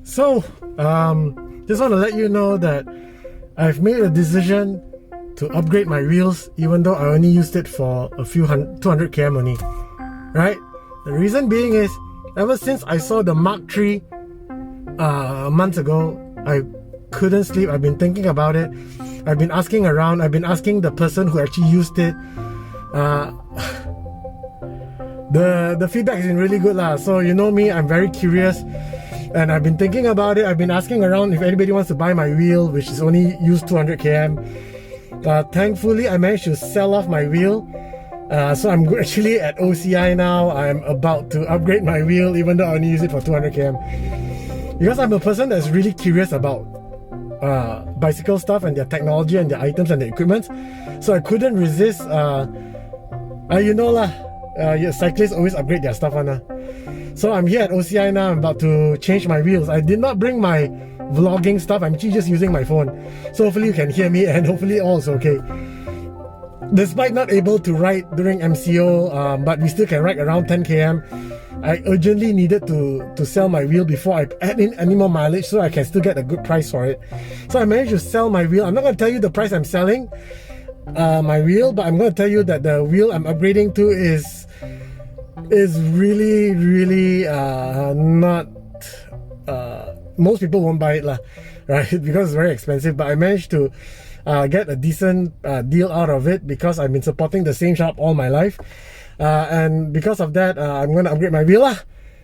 So, just want to let you know that I've made a decision to upgrade my wheels, even though I only used it for a few 200 km only, right? The reason being is, ever since I saw the Mark III months ago, I couldn't sleep. I've been thinking about it. I've been asking around. I've been asking the person who actually used it. The feedback has been really good lah. So you know me, I'm very curious, and I've been thinking about it. I've been asking around if anybody wants to buy my wheel, which is only used 200 km. Thankfully, I managed to sell off my wheel. So I'm actually at OCI now. I'm about to upgrade my wheel, even though I only use it for 200 km. Because I'm a person that's really curious about bicycle stuff and their technology and their items and their equipment. So I couldn't resist. You know lah, cyclists always upgrade their stuff on. So I'm here at OCI now. I'm about to change my wheels. I did not bring my vlogging stuff. I'm actually just using my phone. So hopefully you can hear me and hopefully all is okay. Despite not able to ride during MCO, but we still can ride around 10 km. I urgently needed to sell my wheel before I add in any more mileage so I can still get a good price for it. So I managed to sell my wheel. I'm not going to tell you the price I'm selling my wheel, but I'm going to tell you that the wheel I'm upgrading to is really not... most people won't buy it lah, right? Because it's very expensive, but I managed to get a decent deal out of it because I've been supporting the same shop all my life. And because of that, I'm going to upgrade my wheel lah.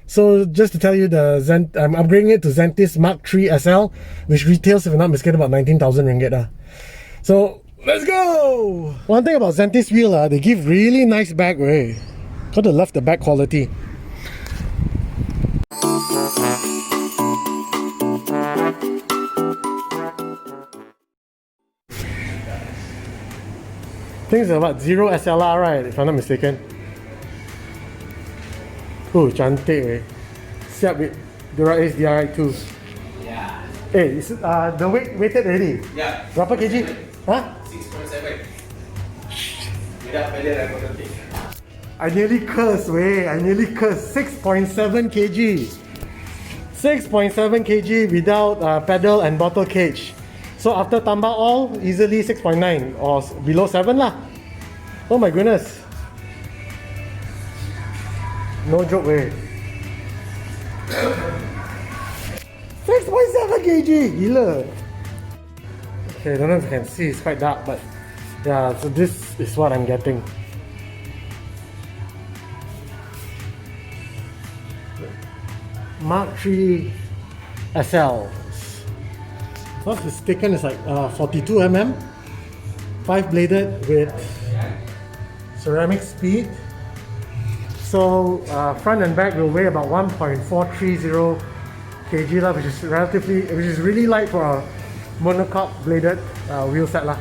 So just to tell you, I'm upgrading it to Xentis Mark III SL, which retails, if I'm not mistaken, about 19,000 ringgit. So let's go! One thing about Xentis wheel, they give really nice back way. Gotta love the back quality. I think it's about 0 SLR, right? If I'm not mistaken. Oh, cantik weh. Siap with Dura Ace DRI2. Yeah. Hey, is the weighted already? Yeah. Berapa kg? Huh? 6.7. Without pedal and monocoque. I nearly cursed, weh. I nearly cursed. 6.7 kg. 6.7 kg without pedal and bottle cage. So after tambah all, easily 6.9 or below 7 lah. Oh my goodness. No joke way. 6.7 kg, gila. Okay, I don't know if you can see, it's quite dark, but yeah, so this is what I'm getting. Mark III SL. What's the taken is like 42 mm, 5 bladed with ceramic speed. So front and back will weigh about 1.430 kg, which is really light for a monocoque bladed wheel set lah.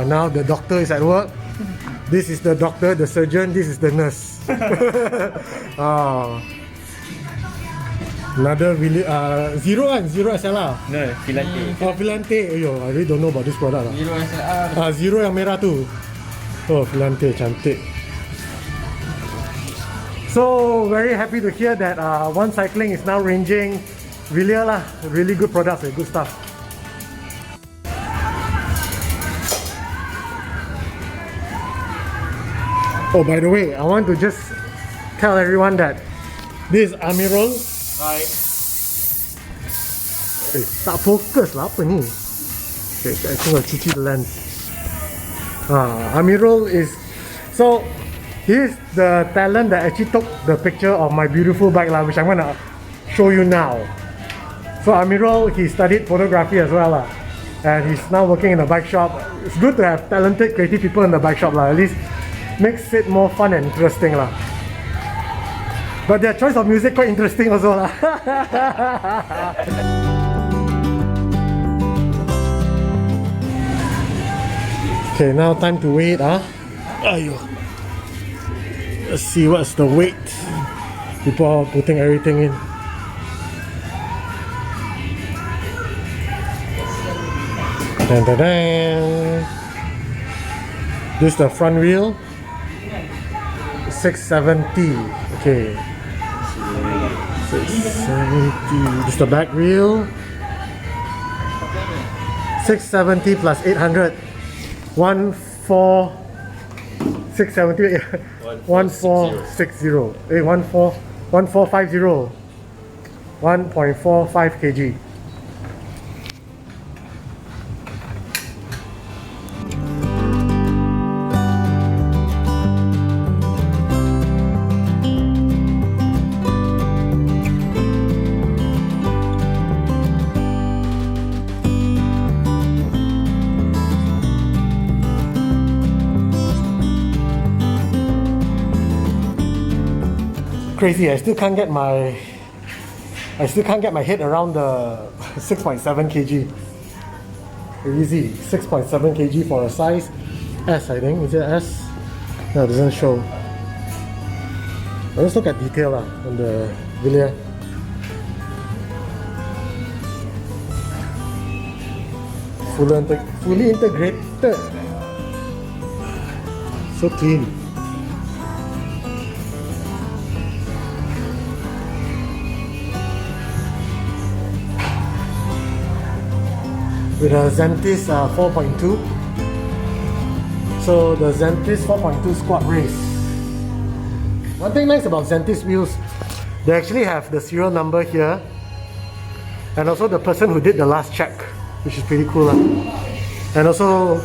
Now the doctor is at work. This is the doctor, the surgeon. This is the nurse. Another really zero SLR. No, Filante. Oh, Filante. Ayo, I really don't know about this product lah. Zero SLR. Zero yang merah tu. Oh, Filante, cantik. So very happy to hear that One Cycling is now ranging Villiers lah. Really good products and good stuff. Oh, by the way, I want to just tell everyone that this is Amirul. Right. Tak fokus lah, apa ni? Okay, I think I'll cuci the lens. Amirul is... So, he's the talent that actually took the picture of my beautiful bike lah, which I'm gonna show you now. So Amirul, he studied photography as well lah. And he's now working in a bike shop. It's good to have talented, creative people in the bike shop lah. At least makes it more fun and interesting lah. But their choice of music quite interesting also lah. Okay, now time to weigh it. Ayo. Let's see what's the weight before putting everything in. Dun, dun, dun. This is the front wheel. 670. Okay. 670. This is the back wheel. 670 plus 800. 670. 1460. 1450. 1.45 kg. Crazy, I still can't get my head around the 6.7 kg. Easy, 6.7 kg for a size S, I think. Is it S? No, it doesn't show. Let's look at detail on the Villiers. Fully integrated. So clean. With a Zantis 4.2. So the Zantis 4.2 squat race. One thing nice about Xentis wheels, they actually have the serial number here, and also the person who did the last check, which is pretty cool. And also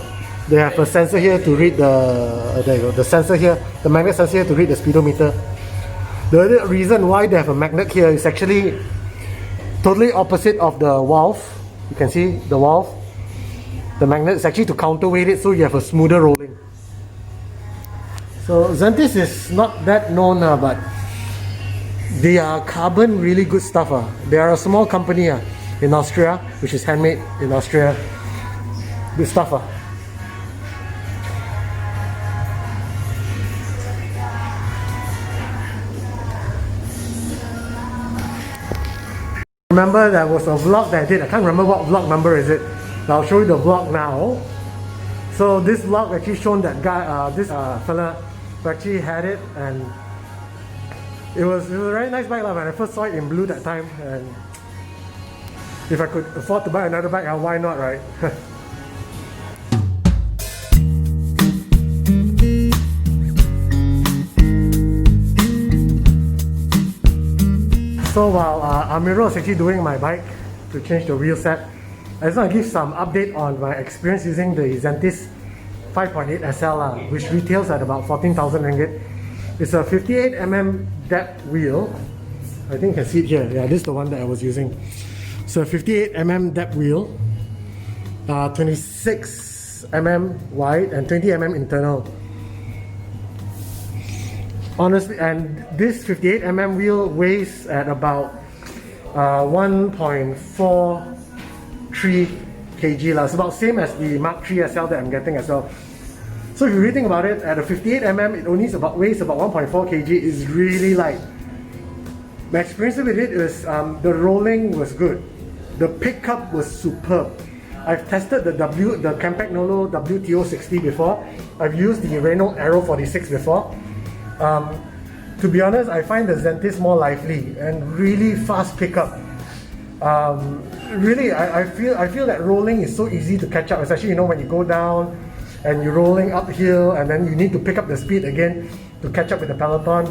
they have a sensor here to read the sensor here, the magnet sensor here to read the speedometer. The other reason why they have a magnet here is actually totally opposite of the valve. You can see the valve. The magnet is actually to counterweight it so you have a smoother rolling. So Zantis is not that known, but they are carbon really good stuff. They are a small company in Austria, which is handmade in Austria. Good stuff. Remember there was a vlog that I did. I can't remember what vlog number is it. I'll show you the vlog now. So this vlog actually shown that guy, this fella who actually had it, and it was a very nice bike when I first saw it in blue that time. And if I could afford to buy another bike, why not, right? So while Amiro is actually doing my bike to change the wheel set, I just want to give some update on my experience using the Xentis 5.8 SL, which retails at about 14,000 ringgit. It's a 58mm depth wheel. I think you can see it here. Yeah, this is the one that I was using. So a 58mm depth wheel, 26mm wide and 20mm internal. Honestly, and this 58mm wheel weighs at about 1.43 kg. It's about same as the Mark III SL that I'm getting as well. So if you really think about it, at a 58mm, it only weighs about 1.4 kg. It's really light. My experience with it is the rolling was good. The pickup was superb. I've tested the Campagnolo WTO60 before. I've used the Renault Aero 46 before. To be honest, I find the Zantis more lively and really fast pickup. Really, I feel that rolling is so easy to catch up, especially when you go down and you're rolling uphill and then you need to pick up the speed again to catch up with the peloton.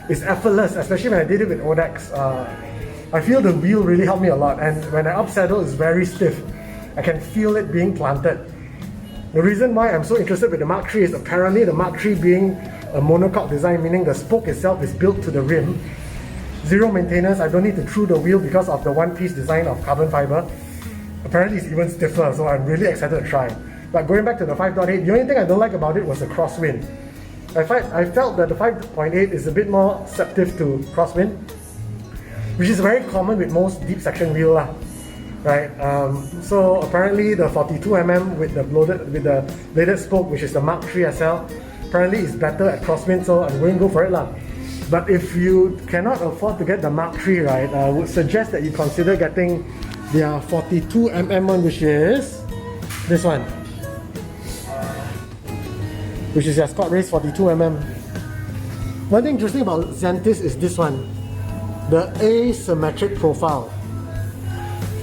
It's effortless, especially when I did it with Odex. I feel the wheel really helped me a lot, and when I up saddle, it's very stiff. I can feel it being planted. The reason why I'm so interested with the Mark III is apparently the Mark III being a monocoque design, meaning the spoke itself is built to the rim. Zero maintenance, I don't need to through the wheel because of the one-piece design of carbon fiber. Apparently it's even stiffer, so I'm really excited to try. But going back to the 5.8, the only thing I don't like about it was the crosswind. I felt that the 5.8 is a bit more susceptible to crosswind, which is very common with most deep section wheel, right? So apparently the 42mm with the bladed spoke, which is the Mark III SL, apparently is better at crosswind, so I'm going to go for it . But if you cannot afford to get the Mark III, right, I would suggest that you consider getting their 42mm one, which is this one, which is their Scott Race 42mm. One thing interesting about Zantis is this one. the asymmetric profile,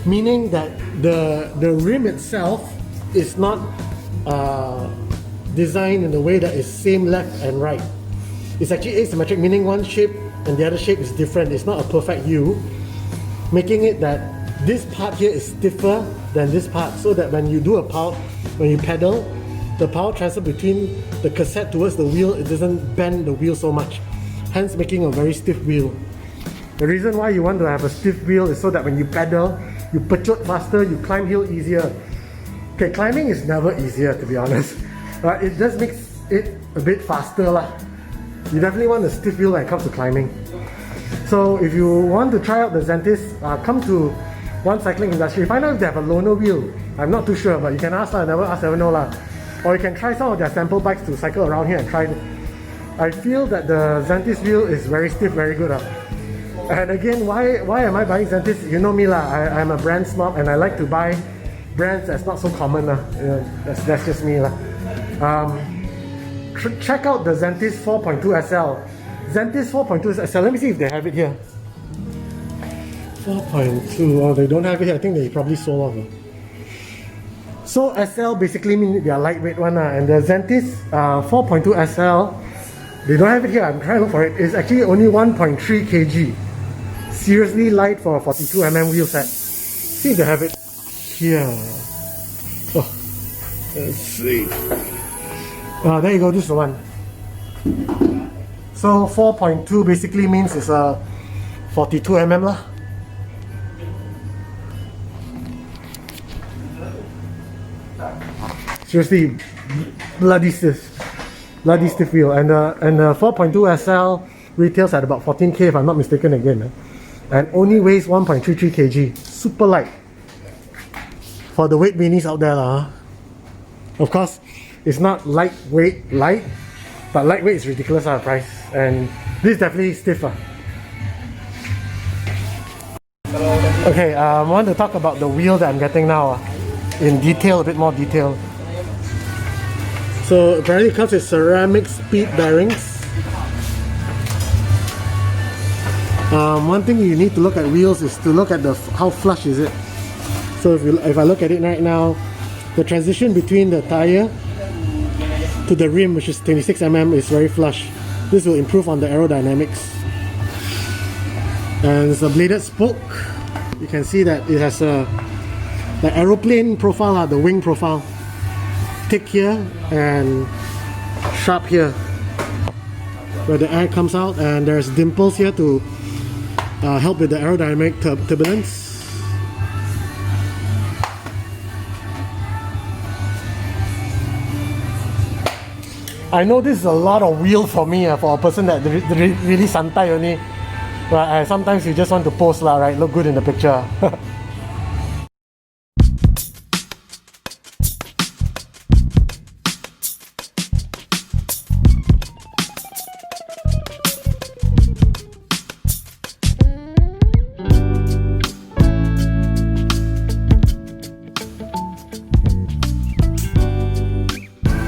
meaning that the rim itself is not designed in the way that is same left and right. It's actually asymmetric, meaning one shape and the other shape is different. It's not a perfect U, making it that this part here is stiffer than this part, so that when you do when you pedal, the power transfer between the cassette towards the wheel, it doesn't bend the wheel so much, hence making a very stiff wheel. The reason why you want to have a stiff wheel is so that when you pedal, you pachot faster, you climb hill easier. Okay, climbing is never easier, to be honest, but it just makes it a bit faster lah. You definitely want a stiff wheel when it comes to climbing. So if you want to try out the Xentis, come to One Cycling Industry, find out if they have a loaner wheel. I'm not too sure, but you can ask lah, never ask, never know lah. Or you can try some of their sample bikes to cycle around here and try it. I feel that the Zantis wheel is very stiff, very good. And again, why am I buying Zantis? You know me lah, I'm a brand snob and I like to buy brands that's not so common. That's just me lah. Check out the Xentis 4.2 SL. Xentis 4.2 SL, let me see if they have it here. 4.2, oh they don't have it here, I think they probably sold off. So SL basically means they are lightweight one, and the Xentis 4.2 SL, they don't have it here, I'm trying to look for it. It's actually only 1.3 kg. Seriously light for a 42mm wheel set. See if they have it here. Oh, let's see. There you go, this is the one. So 4.2 basically means it's a 42mm lah. Seriously, bloody stiff wheel, and the 4.2 SL retails at about 14k if I'm not mistaken again, and only weighs 1.33 kg, super light for the weight beanies out there lah. Of course, it's not lightweight light, but lightweight is ridiculous price, and this is definitely stiffer. Okay, I want to talk about the wheel that I'm getting now in detail, a bit more detail. So apparently it comes with ceramic speed bearings. One thing you need to look at wheels is to look at how flush is it. So if I look at it right now, the transition between the tire to the rim, which is 26mm, is very flush. This will improve on the aerodynamics. And it's a bladed spoke. You can see that it has the aeroplane profile, the wing profile. Thick here and sharp here where the air comes out, and there's dimples here to help with the aerodynamic turbulence. I know this is a lot of wheel for me, for a person that really santai only, but sometimes you just want to post lah, right? Look good in the picture.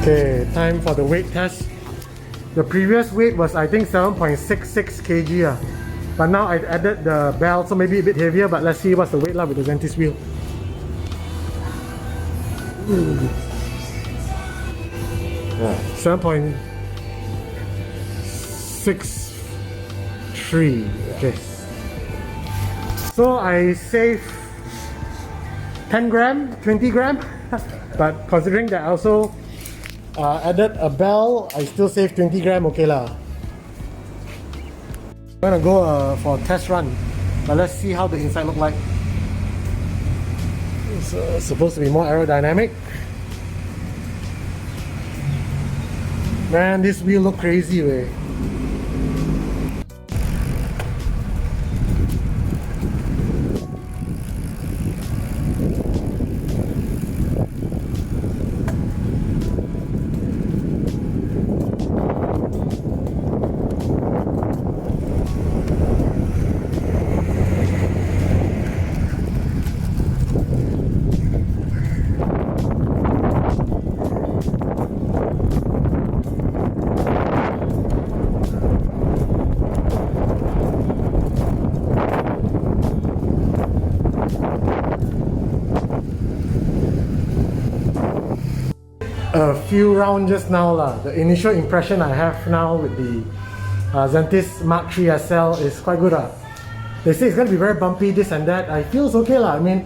Okay, time for the weight test. The previous weight was I think 7.66 kg, but now I added the belt, so maybe a bit heavier, but let's see what's the weight like with the Xentis wheel. Yeah, 7.63. Okay. So I save 10 gram, 20 gram, but considering that I also added a bell, I still save 20 gram, okay lah. I'm gonna go for a test run, but let's see how the inside look like. It's supposed to be more aerodynamic. Man, this wheel look crazy, way. a few rounds just now lah. The initial impression I have now with the Xentis Mark 3 SL is quite good lah. They say it's going to be very bumpy, this and that. I feel it's okay lah. I mean,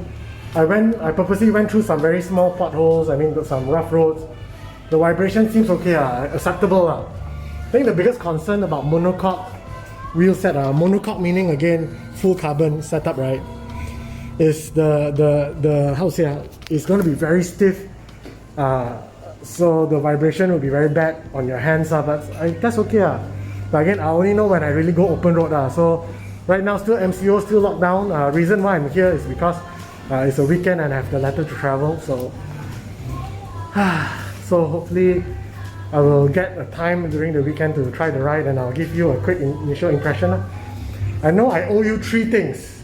I purposely went through some very small potholes. I mean, some rough roads. The vibration seems okay lah, acceptable lah. I think the biggest concern about monocoque wheel set, monocoque meaning again full carbon setup, right? Is the how to say, it's going to be very stiff. So the vibration will be very bad on your hands, but that's okay. But again, I only know when I really go open road. So right now, still MCO, still locked down. Reason why I'm here is because it's a weekend and I have the letter to travel. So, so hopefully I will get a time during the weekend to try the ride, and I'll give you a quick initial impression. I know I owe you 3 things.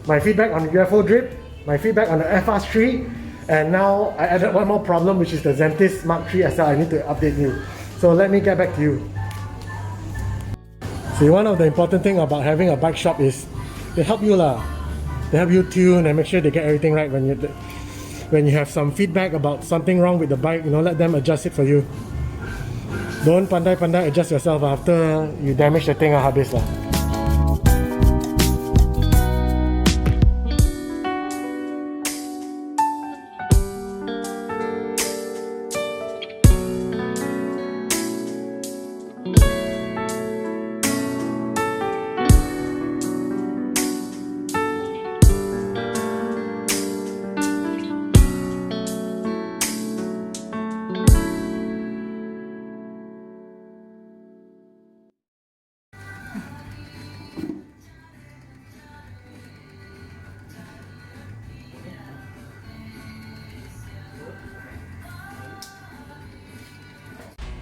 My feedback on the UFO drip, my feedback on the FR3, and now I added one more problem, which is the Xentis Mark 3 SL. I need to update you. So let me get back to you. See, one of the important thing about having a bike shop is they help you lah. They help you tune and make sure they get everything right when you have some feedback about something wrong with the bike, let them adjust it for you. Don't pandai adjust yourself after you damage the thing habis lah.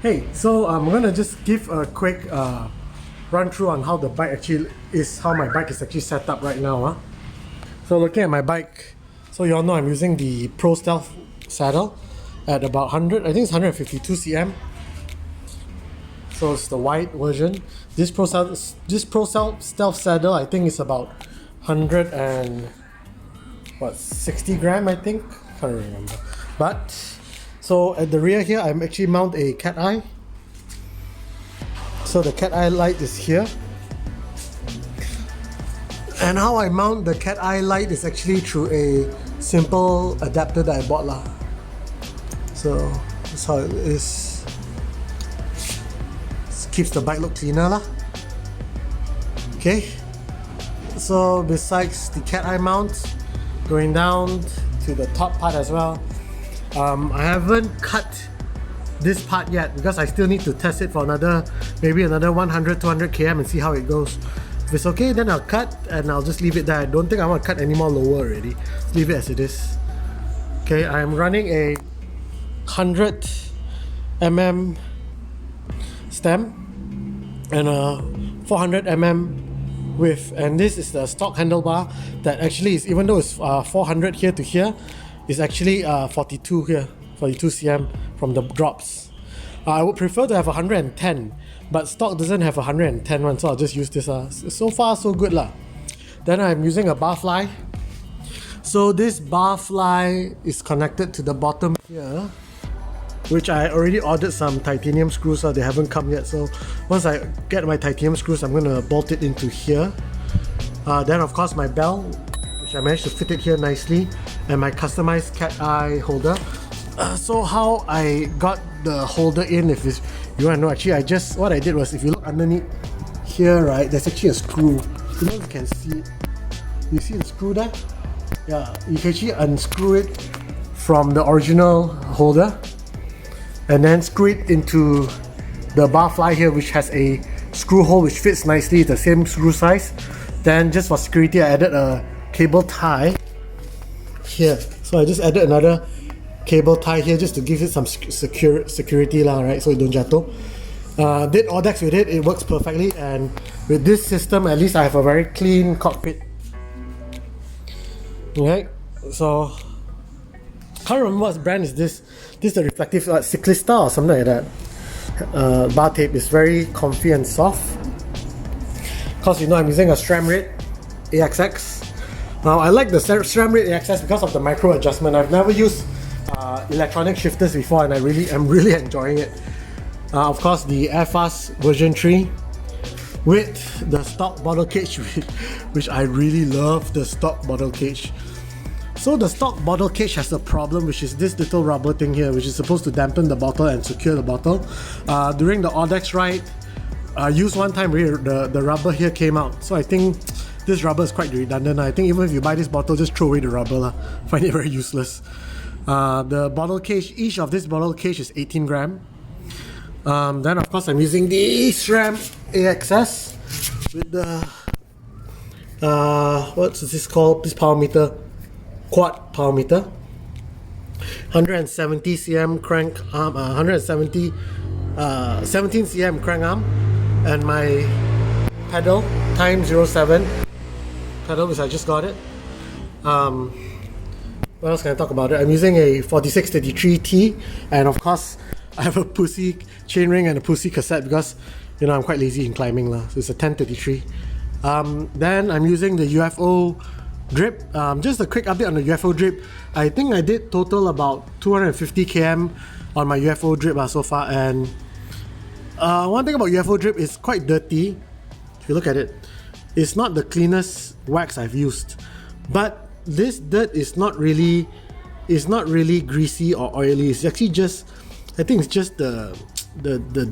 Hey, so I'm gonna just give a quick run through on how the bike actually is, how my bike is actually set up right now. So looking at my bike, so you all know I'm using the Pro Stealth saddle at about 100, I think it's 152 cm. So it's the white version. This Pro Stealth saddle, I think is about 160 gram, I think. Can't remember. But so at the rear here, I'm actually mount a cat eye. So the cat eye light is here. And how I mount the cat eye light is actually through a simple adapter that I bought lah. So that's how it is. It keeps the bike look cleaner lah. Okay. So besides the cat eye mount, going down to the top part as well. I haven't cut this part yet because I still need to test it for maybe another 100-200 km and see how it goes. If it's okay, then I'll cut and I'll just leave it there. I don't think I want to cut any more lower already. Just leave it as it is. Okay, I'm running a 100 mm stem and a 400 mm width, and this is the stock handlebar that actually is, even though it's 400 here to here, is actually 42 here, 42 cm from the drops. I would prefer to have 110, but stock doesn't have 110 one, so I'll just use this. So far so good lah. Then I'm using a bar fly. So this bar fly is connected to the bottom here, which I already ordered some titanium screws, so they haven't come yet. So once I get my titanium screws, I'm going to bolt it into here. Then of course my bell, which I managed to fit it here nicely, and my customized cat eye holder. So how I got the holder in, if you want to know, actually what I did was, if you look underneath here, right, there's actually a screw. You know, you can see it. You see the screw there? Yeah, you can actually unscrew it from the original holder and then screw it into the bar fly here, which has a screw hole which fits nicely, the same screw size. Then just for security, I added a cable tie here. So I just added another cable tie here just to give it some security lah, right? So it don't jatuh. Did Audex with it, it works perfectly, and with this system at least I have a very clean cockpit. Okay, so can't remember what brand is this. This is the reflective Cyclista or something like that. Bar tape is very comfy and soft. Cause you know I'm using a SRAM rate AXX. Now I like the SRAM rate AXX because of the micro adjustment. I've never used electronic shifters before, and I'm really enjoying it. Of course, the Airfast version 3 with the stock bottle cage, which I really love the stock bottle cage. So the stock bottle cage has a problem, which is this little rubber thing here, which is supposed to dampen the bottle and secure the bottle. During the Audex ride, I used one time where the rubber here came out. So I think this rubber is quite redundant. I think even if you buy this bottle, just throw away the rubber lah. Find it very useless. The bottle cage, each of this bottle cage is 18 gram. Then of course I'm using the SRAM AXS with the what's this called? This power meter, quad power meter. 170 cm crank arm, 17 cm crank arm, and my pedal time 07 pedal, which I just got it. What else can I talk about it? I'm using a 4633T, and of course I have a pussy chainring and a pussy cassette because, you know, I'm quite lazy in climbing lah. So it's a 1033. Then I'm using the UFO drip. Just a quick update on the UFO drip. I think I did total about 250 km on my UFO drip so far, and one thing about UFO drip is quite dirty. If you look at it, it's not the cleanest wax I've used, but this dirt is not really greasy or oily. It's actually just, I think it's just the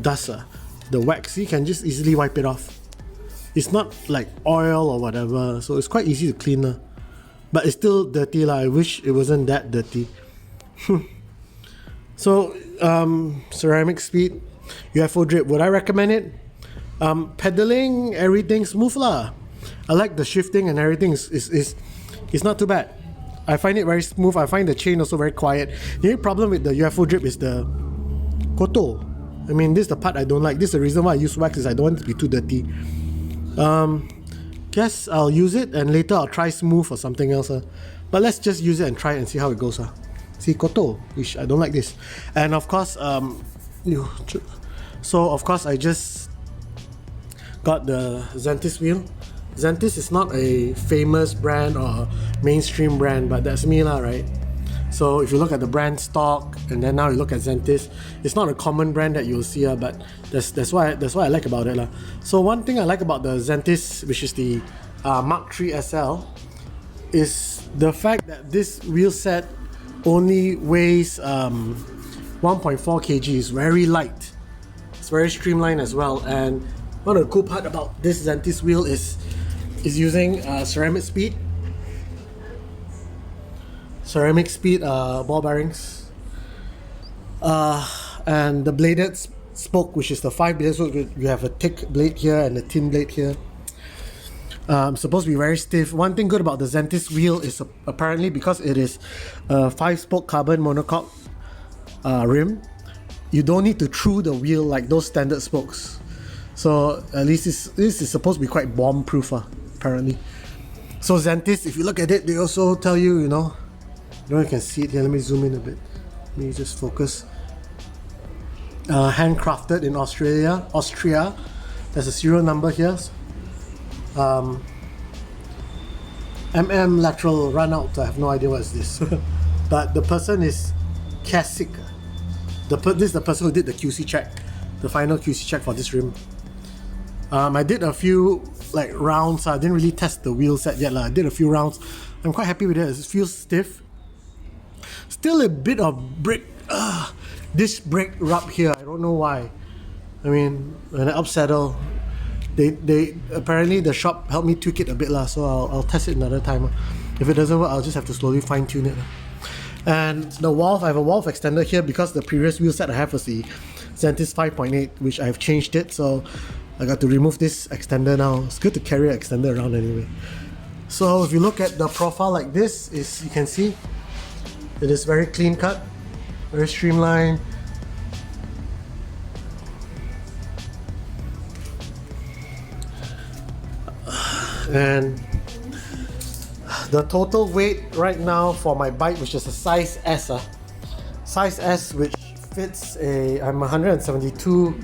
dust, the wax. You can just easily wipe it off. It's not like oil or whatever, so it's quite easy to clean. But it's still dirty lah. I wish it wasn't that dirty. So ceramic speed, UFO drip, would I recommend it? Pedaling, everything smooth lah. I like the shifting and everything is not too bad. I find it very smooth. I find the chain also very quiet. The only problem with the UFO drip is the koto. I mean, this is the part I don't like. This is the reason why I use wax, is I don't want it to be too dirty. Guess I'll use it and later I'll try smooth or something else. But let's just use it and try it and see how it goes. See, koto, which I don't like this. And of course, so of course I just got the Xentis wheel. Zantis is not a famous brand or mainstream brand, but that's me lah, right? So if you look at the brand stock and then now you look at Xentis, it's not a common brand that you'll see, but that's what I like about it lah. So one thing I like about the Xentis, which is the Mark III SL, is the fact that this wheel set only weighs 1.4 kg. It's very light. It's very streamlined as well. And one of the cool part about this Xentis wheel is using ceramic speed ball bearings, and the bladed spoke, which is the 5 bladed spoke. You have a thick blade here and a thin blade here. Supposed to be very stiff. One thing good about the Xentis wheel is apparently because it is a 5-spoke carbon monocoque rim, you don't need to through the wheel like those standard spokes. So at least this is supposed to be quite bomb proof apparently. So Zantis, if you look at it, they also tell you, you know, I don't know if you can see it here. Let me zoom in a bit. Let me just focus. Handcrafted in Austria. There's a serial number here. Lateral run out. I have no idea what is this. But the person is Kasik. This is the person who did the QC check, the final QC check for this rim. I did a few rounds. I didn't really test the wheel set yet. I did a few rounds. I'm quite happy with it. It feels stiff. Still a bit of brake, disc brake rub here. I don't know why. I mean, when I upsaddle, they apparently the shop helped me tweak it a bit so I'll test it another time. If it doesn't work, I'll just have to slowly fine tune it. And the valve, I have a valve extender here because the previous wheel set I have was the Xentis 5.8, which I've changed it, so I got to remove this extender now. It's good to carry an extender around anyway. So if you look at the profile like this, you can see it is very clean cut, very streamlined. And the total weight right now for my bike, which is a size S, which fits I'm 171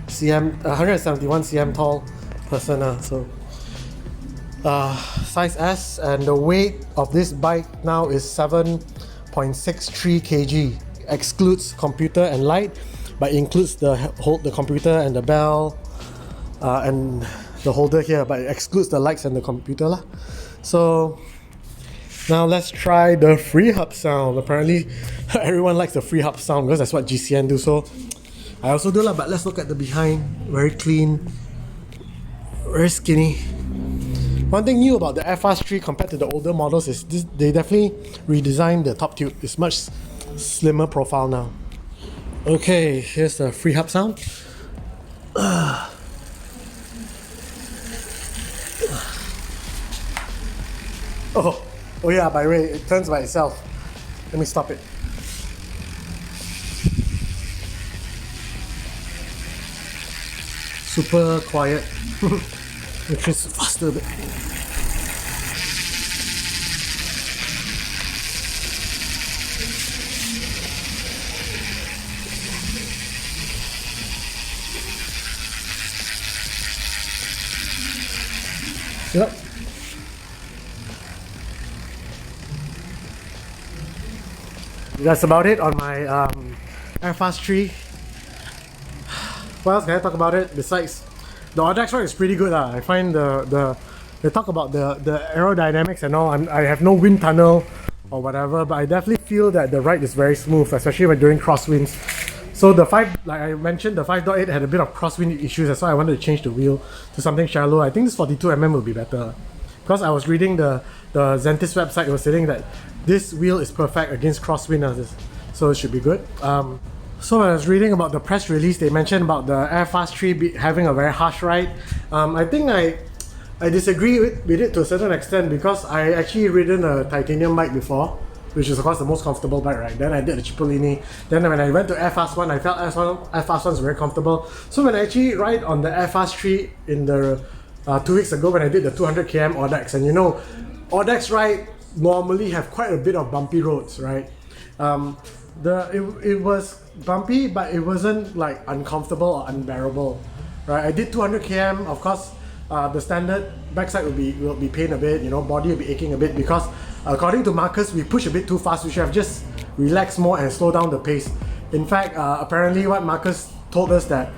cm tall person, so size S, and the weight of this bike now is 7.63 kg excludes computer and light, but includes the computer and the bell and the holder here, but it excludes the lights and the computer lah. So now let's try the free hub sound. Apparently everyone likes the free hub sound because that's what GCN do, so I also do lah. But let's look at the behind. Very clean, very skinny. One thing new about the Airfast 3 compared to the older models is they definitely redesigned the top tube. It's much slimmer profile now. Okay, here's the free hub sound. Oh yeah, by the way, it turns by itself. Let me stop it. Super quiet, which is faster a bit. Yep. That's about it on my Airfast 3. What else can I talk about it besides the Audax ride is pretty good I find they talk about the aerodynamics and all. I have no wind tunnel or whatever, but I definitely feel that the ride is very smooth, especially when during crosswinds. So the 5, like I mentioned, the 5.8 had a bit of crosswind issues. That's why I wanted to change the wheel to something shallow. I think this 42mm will be better. Because I was reading the Xentis website, it was saying that this wheel is perfect against crosswind, so it should be good. So when I was reading about the press release, they mentioned about the Airfast 3 having a very harsh ride. I think I disagree with it to a certain extent, because I actually ridden a titanium bike before, which is of course the most comfortable bike, right? Then I did the Cipollini. Then when I went to Airfast 1, I felt Airfast 1 is very comfortable. So when I actually ride on the Airfast 3 in the 2 weeks ago when I did the 200 km Audax, and you know, Audax ride normally have quite a bit of bumpy roads, right? It was bumpy, but it wasn't like uncomfortable or unbearable, right? I did 200 km, of course. The standard backside will be pain a bit, you know, body will be aching a bit, because according to Marcus, we push a bit too fast. We should have just relaxed more and slow down the pace. In fact, apparently what Marcus told us that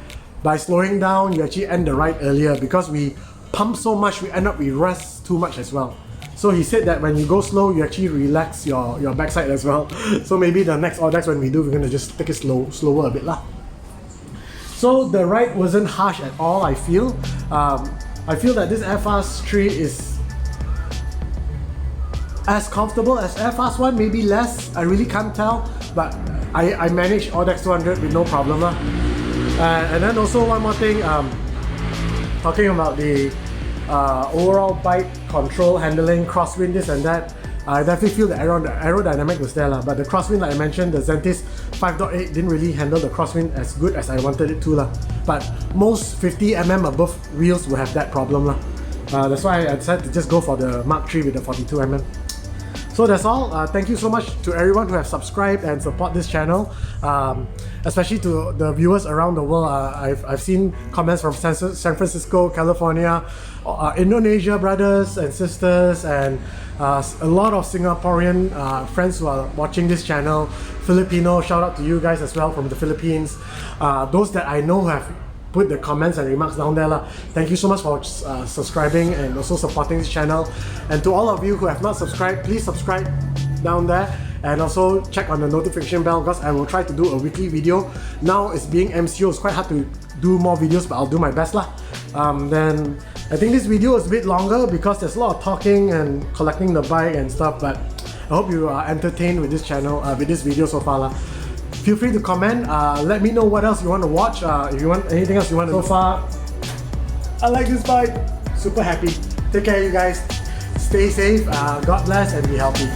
by slowing down, you actually end the ride earlier, because we pump so much, we rest too much as well. So he said that when you go slow, you actually relax your backside as well. So maybe the next Audax when we do, we're gonna just take it slower a bit lah. So the ride wasn't harsh at all, I feel. I feel that this Airfast 3 is as comfortable as Airfast 1, maybe less, I really can't tell, but I managed Audax 200 with no problem lah. And then also one more thing, talking about the overall bike control, handling, crosswind, this and that, I definitely feel the aerodynamic was there lah, but the crosswind, like I mentioned, the Zantis 5.8 didn't really handle the crosswind as good as I wanted it to lah. But most 50mm above wheels will have that problem lah. That's why I decided to just go for the Mark 3 with the 42mm. So that's all. Thank you so much to everyone who have subscribed and support this channel, especially to the viewers around the world. I've seen comments from San Francisco, California, Indonesia brothers and sisters, and a lot of Singaporean friends who are watching this channel. Filipino, shout out to you guys as well from the Philippines. Those that I know have put the comments and remarks down there lah. Thank you so much for subscribing and also supporting this channel. And to all of you who have not subscribed, please subscribe down there, and also check on the notification bell, because I will try to do a weekly video. Now it's being MCO, it's quite hard to do more videos, but I'll do my best lah. Then I think this video is a bit longer because there's a lot of talking and collecting the bike and stuff, but I hope you are entertained with this channel, with this video so far lah. Feel free to comment, let me know what else you want to watch, if you want anything else you want to. So far, I like this bike, super happy. Take care you guys, stay safe, God bless and be healthy.